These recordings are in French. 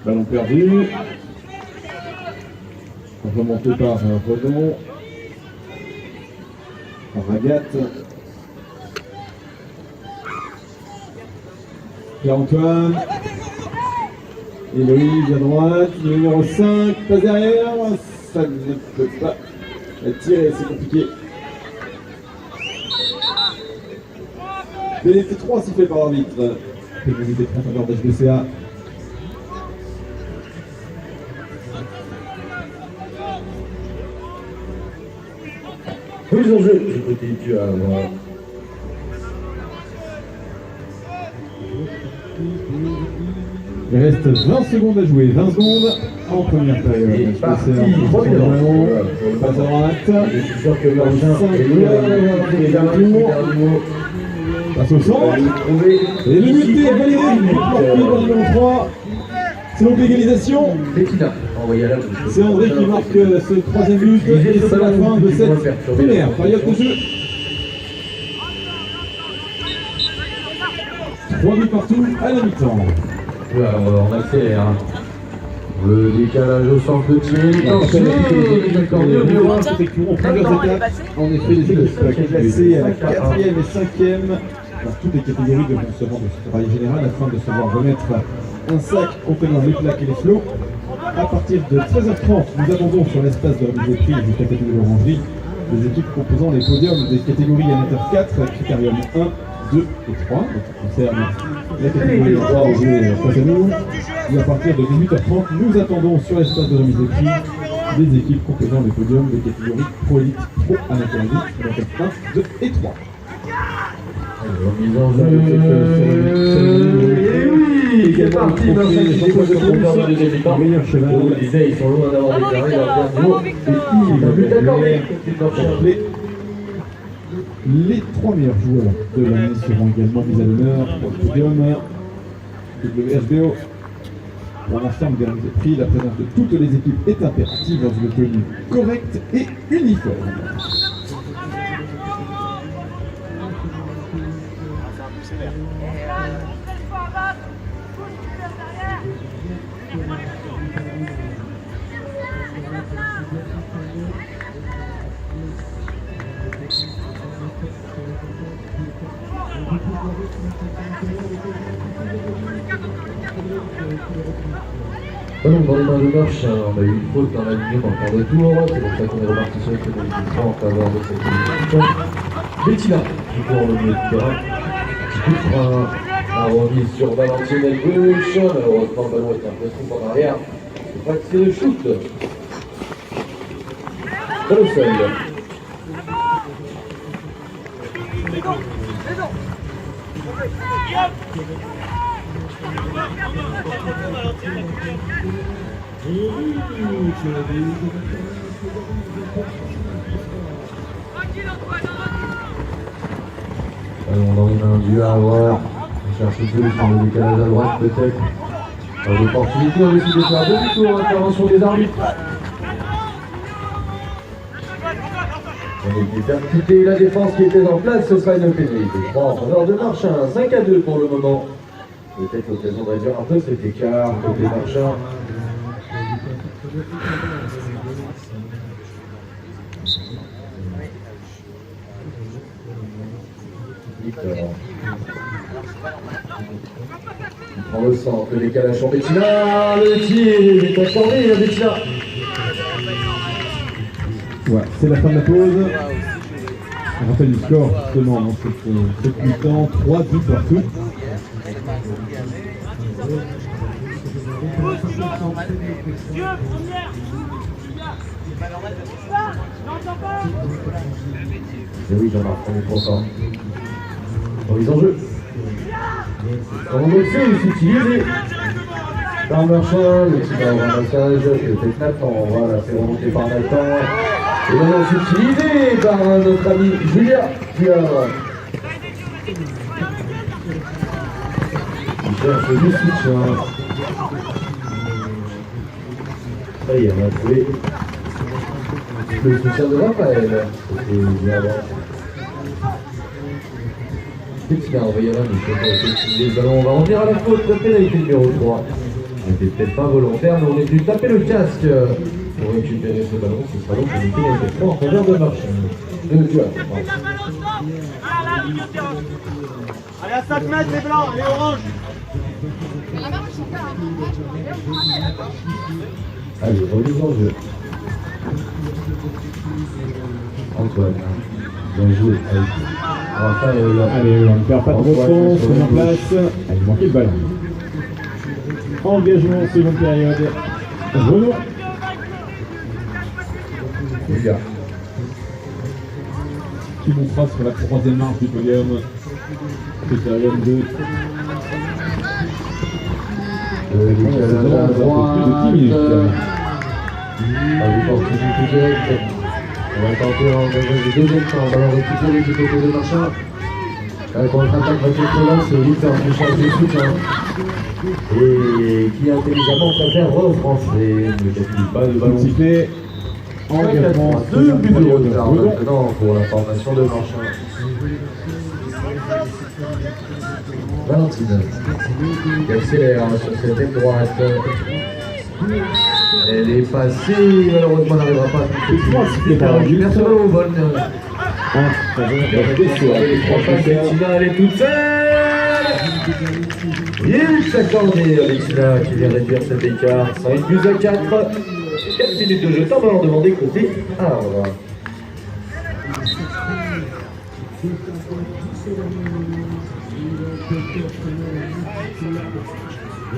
Ballon perdu. Remonté par Redon. Ragat. Pierre-Antoine. Héloïse à droite. Le numéro 5. Passe derrière. Ça ne peut pas tirer, c'est compliqué. Pénalité 3 sifflé par l'arbitre. Pénalité 30 en faveur d'HBCA. Mise en jeu du côté du Havre. Il reste 20 secondes à jouer, 20 secondes en première période. Et parti, passe à droite. Je suis sûr que Martin Passe au centre. Et l'unité est validée par le numéro 3. C'est donc l'égalisation. C'est André qui marque ce troisième but et c'est la fin de cette première période de jeu. 3 buts partout à la mi-temps. On accélère. Le décalage au centre de tir. En effet, les équipes classées à la 4e et 5e dans toutes les catégories devront se rendre au travail général afin de savoir remettre un sac contenant les plaques et les flots. À partir de 13h30, nous attendons sur l'espace de remise de prix jusqu'à côté de l'orangerie les équipes composant les podiums des catégories amateur 4, critérium 1, 2 et 3, donc qui concerne la catégorie 3 au jeu face à nous. Et à partir de 18h30, nous attendons sur l'espace de remise de prix les équipes composant les podiums des catégories Pro Elite, Pro Amateur Elite, donc 1, 2 et 3. Mise en jeu. C'est parti, Vincent qui dépose le compteur de deuxième mi-temps. Je vous disais, ils sont loin d'avoir déclaré leur dernier but accordé. Les 3 meilleurs joueurs de l'année seront également mis à l'honneur pour le podium WHBO. Pour l'ensemble des remises de prix, la présence de toutes les équipes est impérative dans une tenue correcte et uniforme. Donc dans les mains de Marche, on a eu une faute dans l'alignement en quart de tour, c'est pour ça qu'on est reparti sur les pénalités en faveur de cette élimination. Bettina, toujours le milieu de terrain, qui coupera la remise sur Valentine à gauche, malheureusement le ballon est un peu trop en arrière, c'est pas que c'est le shoot. Dans le seuil. Allons dans les mains du Havre. On cherche une solution de décalage à droite peut-être. L'opportunité, on décide de faire demi-tour, intervention des arbitres. On était faire quitter la défense qui était en place, ce sera une pénalité. 3 en faveur de Marchand, 5-2 pour le moment. Peut-être l'occasion de réduire un peu cet écart côté Marchand. Victor. Il prend le centre, le décalage sur Bettina, le tir est accordé à Bettina. Voilà, c'est la fin de la pause. On rappelle le score justement dans cette mi-temps, 3 buts partout. Et oui, Jean-Marc, on est trop fort. Remise en jeu. On le sait, il s'utilise. Par Marchand, le petit va au ramassage, peut-être Nathan, voilà, c'est remonté par Nathan. Et maintenant c'est utilisé par notre ami Julia qui a... Il cherche du soutien. Ça y est, on a trouvé le soutien de Raphaël. C'était bien là. Petit va envoyer là, mais il faut pas utiliser le ballon. On va revenir à la faute de pénalité numéro 3. C'était peut-être pas volontaire, mais on est venu taper le casque pour récupérer ce ballon. Ce sera donc une pénalité 3 en faveur de Marchand. Allez à 5 mètres les blancs, les oranges. Allez, remise en jeu. Antoine, bien joué. Allez, on ne perd pas de temps, on est en place. Allez, manquez le ballon. Engagement en seconde période. Renaud. Les gars. Qui montera sur la troisième marche du podium. Période 2. À la droite. Plus de 10 minutes. On va tenter en deuxième temps. On va récupérer du côté de Marchand. La contre-attaque va être là, c'est Victor qui change de soutien. Et qui intelligemment va faire refrancer. Ne gaspille pas de ballon. Sifflé. Engagement. 2 buts de retard maintenant pour la formation de Marchand. Valentine qui accélère sur cette aile droite. Elle est passée, malheureusement elle n'arrivera pas à couper 3 sifflets par l'arbitre. Au vol. Elle est toute seule. Il s'accordait Alexia qui vient réduire cet écart. 5 buts à 4. 4 minutes de jeu, temps ballon demandé côté Havre.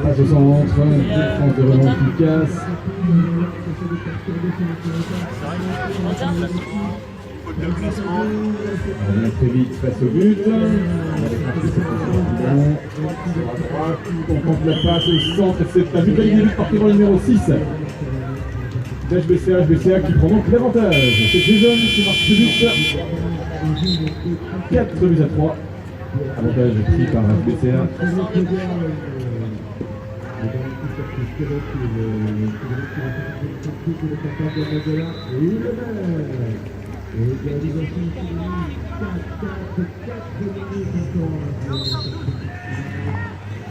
Passe au centre, défense de Renaud qui casse. On revient très vite face au but. On va déclencher cette position. On tente la passe au centre, c'est un but gagné par le numéro 6. HBCA qui prend donc l'avantage. C'est Jason qui marque ce but. 4 buts à 3. Avantage pris par HBCA.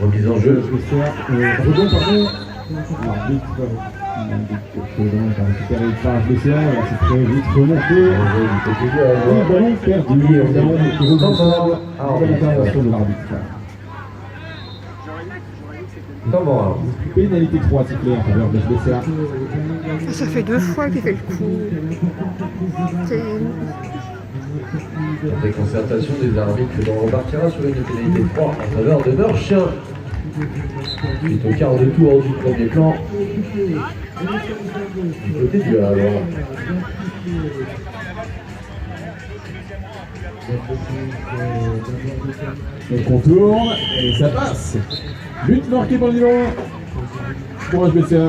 Remise en jeu. Rebond, pardon. L'arbitre récupéré par HBCA. C'est très vite remonté. Le ballon perdu. Évidemment, intervention de l'arbitre. Comment? Pénalité 3 sifflée en faveur de HBCA. Ça fait 2 fois qu'il fait le coup. C'est... Des concertations des arbitres, on repartira sur une pénalité 3 en faveur de Meurchien. Suite au quart de tour du premier plan. Du côté du Havre. On contourne et ça passe. But marqué par le numéro 1 pour HBCA.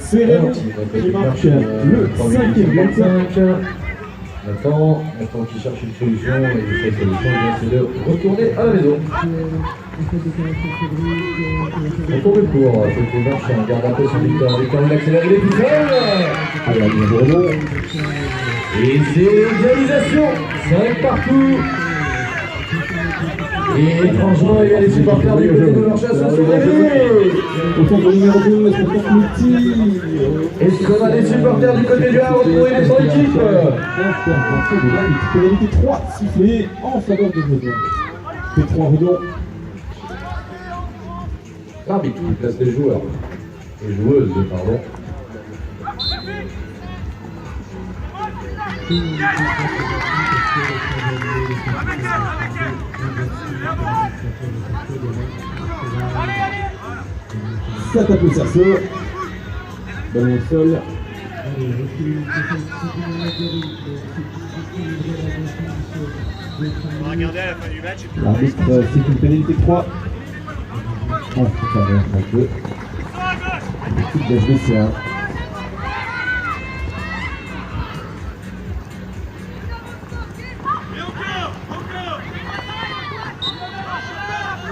C'est Raymond qui marque le 5e but. Maintenant qu'il cherche une solution, et cette solution c'est de retourner à la maison. On tourne le cours, côté Meurchien, garde un peu son Victor, il accélère, il est tout seul. Allez, la ligne de Renaud. Et c'est l'égalisation, 5 partout. Et étrangement, il y a les supporters du côté de Meurchien se sont réveillés. Au centre numéro 2, est-ce qu'on tente le tir? Est-ce qu'on a des supporters du côté du Havre pour aider son équipe? Intervention de l'arbitre. Pénalité 3 sifflée en faveur de Renaud. P3 Renaud. L'arbitre qui place les joueurs. Les joueuses, pardon. Ça tape le cerceau. Ballon au sol. On va regarder à la fin du match. L'arbitre c'est une pénalité 3 en faveur de l'équipe d'HBCA.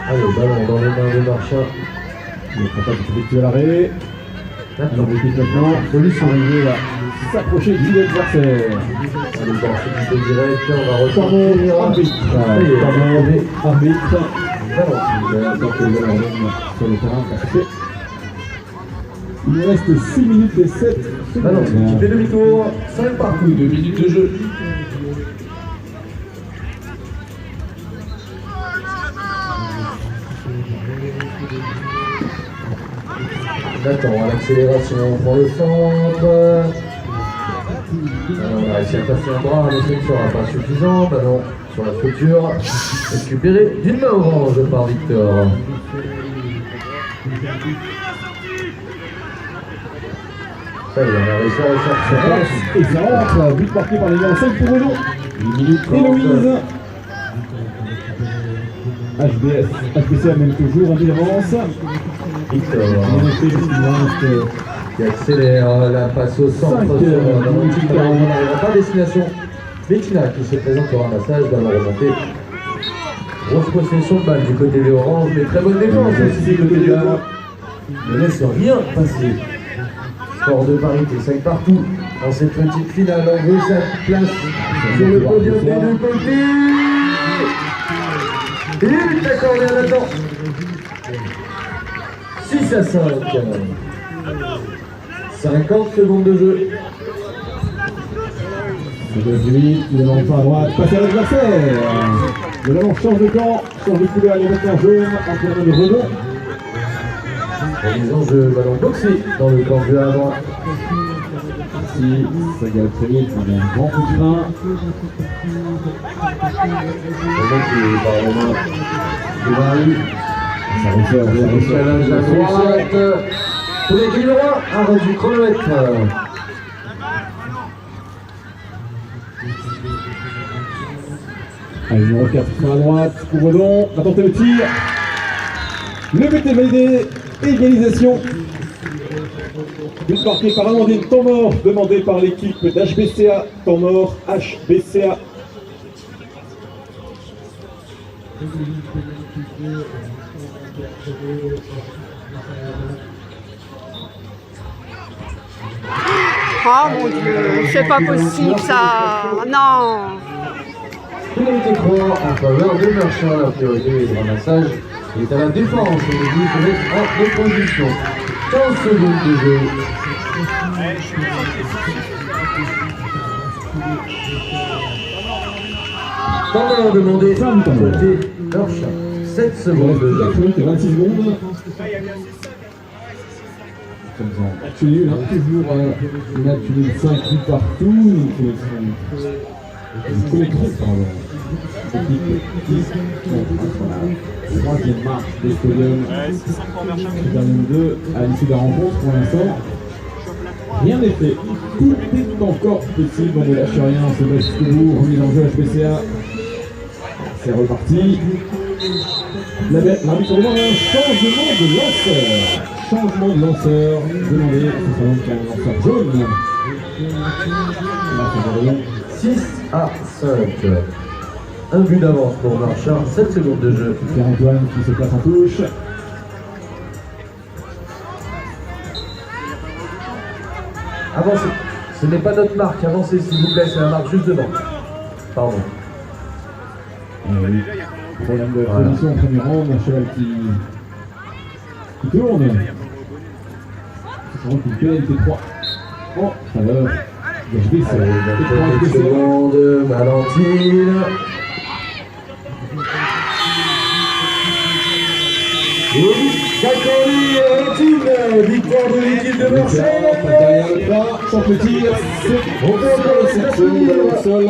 Allez, ballon dans les mains de Meurchien. Il ne prend pas de s'effectuer à l'arrêt. Maintenant, solution arrivée à s'approcher du adversaire. Allez, opportunité directe, on va ressortir. Arbitre. Valentine. Donc le ballon sur le terrain, ça fait Il nous reste 6 minutes et 7 secondes. Alors, qui fait demi-tour, 5 partout, 2 minutes de jeu. Nathan à l'accélération, on prend le centre. Alors, on a réussi à passer un bras, mais ce ne sera pas suffisant. Maintenant, sur la structure, récupéré d'une main orange par Victor. Ça y est, on a réussi à ressortir. Et ça rentre, but marqué par les numéros 5 pour Redon. 8 minutes Héloïse. HBCA même toujours, un but d'avance. Victor. En effet, parce Qui accélère la passe au centre sur on n'arrivera pas à destination. Bettina qui se présente au ramassage dans la remontée. Grosse possession de balle du côté des Oranges, mais très bonne défense aussi du côté du Havre. Ne laisse rien passer. Score de parité, 5 partout. Dans cette petite finale, on veut sa place sur le podium des deux côtés. Et but accordé à Nathan. 6 à 5. 50 secondes de jeu. Le 18, le ballon pas à droite, passe à l'adversaire. Le ballon change de camp, change de couleur, il est maintenant jaune, entraînement de Redon. Remise en jeu, ballon boxé dans le camp du Havre. Ici, ça gagne très vite, on a un grand coup de frein. Remonté par Romain Duval. Ça ressort, Challenge à droite. Pour l'équilibre, arrêt du chronomètre. Allez, numéro 4, frein à droite pour Redon, va tenter le tir. Le but est validé, égalisation. But marqué par Amandine, temps mort, demandé par l'équipe d'HBCA, temps mort, HBCA. Oh mon Dieu, c'est pas possible ça. Non. Pénalité 3 en faveur de Marchand. La priorité du ramassage est à la défense. Le but peut être en opposition. 15 secondes de jeu. Temps demandé côté Marchand. 7 secondes de jeu. 4 minutes et 26 secondes. Match nul, hein, toujours un match nul 5 buts partout. Nous connaîtrons, pardon, l'équipe qui la troisième marche des podiums. Je termine 2 à l'issue de la rencontre pour l'instant. Rien n'est fait. Tout est encore possible. On ne lâche rien. On se bat jusqu'au bout. Remise en jeu HBCA. C'est reparti. L'arbitre demande un changement de lanceur. Changement de lanceur demandé. Ce sera donc un lanceur jaune. 6 à 5. Un but d'avance pour Marchand. 7 secondes de jeu. Pierre-Antoine qui se place en touche. Avancez. Ce n'est pas notre marque. Avancez s'il vous plaît. C'est la marque juste devant. Pardon. Problème de position en premier rang. Un cheval qui tourne. C'est une pénalité 3. En faveur de HBCA. Allez, 30 secondes. Valentine. Victoire de l'équipe de Marseille. Derrière le pas, sans le tir, c'est au sol.